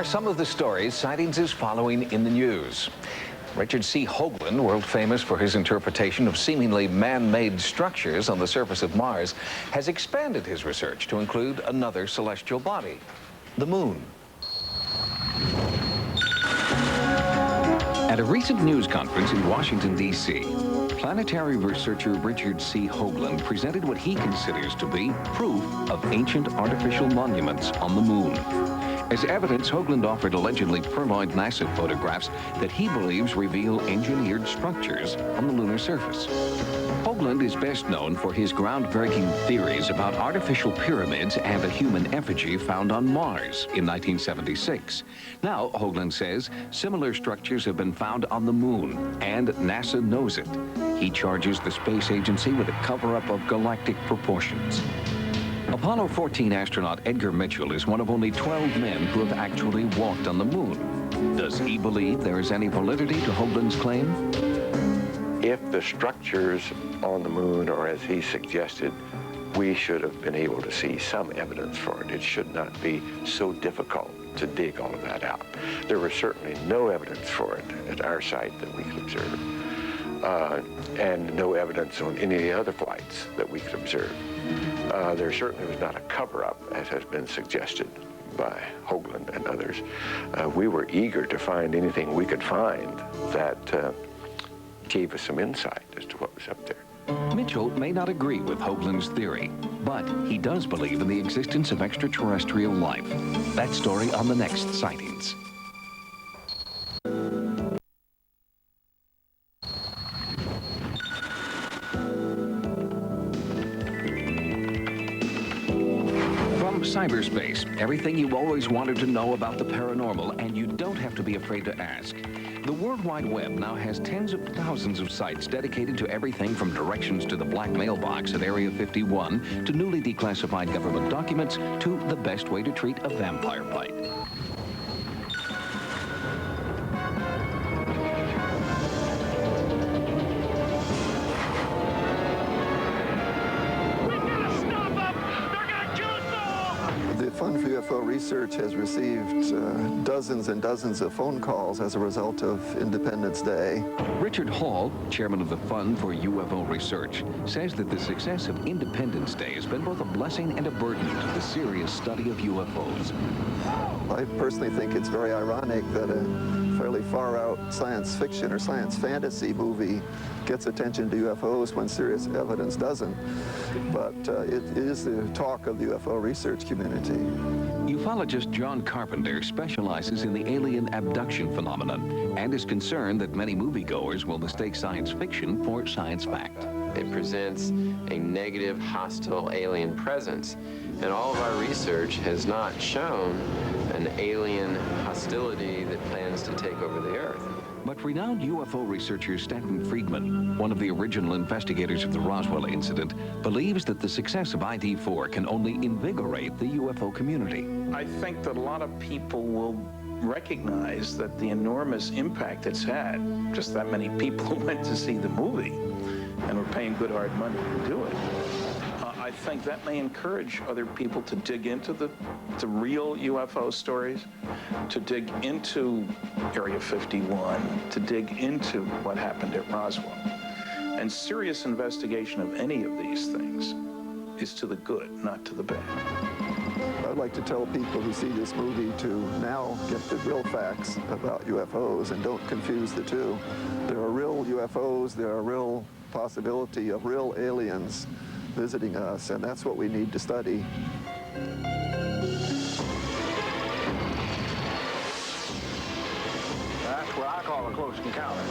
are some of the stories Sightings is following in the news. Richard C. Hoagland, world famous for his interpretation of seemingly man-made structures on the surface of Mars, has expanded his research to include another celestial body, the moon. At a recent news conference in Washington, D.C., planetary researcher Richard C. Hoagland presented what he considers to be proof of ancient artificial monuments on the moon. As evidence, Hoagland offered allegedly purloined NASA photographs that he believes reveal engineered structures on the lunar surface. Hoagland is best known for his groundbreaking theories about artificial pyramids and a human effigy found on Mars in 1976. Now, Hoagland says, similar structures have been found on the moon, and NASA knows it. He charges the space agency with a cover-up of galactic proportions. Apollo 14 astronaut Edgar Mitchell is one of only 12 men who have actually walked on the moon. Does he believe there is any validity to Hoagland's claim? If the structures on the moon are as he suggested, we should have been able to see some evidence for it. It should not be so difficult to dig all of that out. There was certainly no evidence for it at our site that we could observe, and no evidence on any of the other flights that we could observe. There certainly was not a cover-up, as has been suggested by Hoagland and others. We were eager to find anything we could find that gave us some insight as to what was up there. Mitchell may not agree with Hoagland's theory, but he does believe in the existence of extraterrestrial life. That story on the next Sightings. Cyberspace, everything you always wanted to know about the paranormal, and you don't have to be afraid to ask. The World Wide Web now has tens of thousands of sites dedicated to everything from directions to the black mailbox at Area 51 to newly declassified government documents to the best way to treat a vampire bite. Fund for UFO Research has received dozens and dozens of phone calls as a result of Independence Day. Richard Hall, chairman of the Fund for UFO Research, says that the success of Independence Day has been both a blessing and a burden to the serious study of UFOs. I personally think it's very ironic that a fairly far-out science fiction or science fantasy movie gets attention to UFOs when serious evidence doesn't. But it is the talk of the UFO research community. Ufologist John Carpenter specializes in the alien abduction phenomenon and is concerned that many moviegoers will mistake science fiction for science fact. It presents a negative, hostile alien presence, and all of our research has not shown an alien hostility that plans to take over the Earth. But renowned UFO researcher Stanton Friedman, one of the original investigators of the Roswell incident, believes that the success of ID4 can only invigorate the UFO community. I think that a lot of people will recognize that the enormous impact it's had, just that many people went to see the movie and were paying good hard money to do it. I think that may encourage other people to dig into the real UFO stories, to dig into Area 51, to dig into what happened at Roswell. And serious investigation of any of these things is to the good, not to the bad. I'd like to tell people who see this movie to now get the real facts about UFOs and don't confuse the two. There are real UFOs, there are real possibility of real aliens visiting us, and that's what we need to study. That's what I call a close encounter.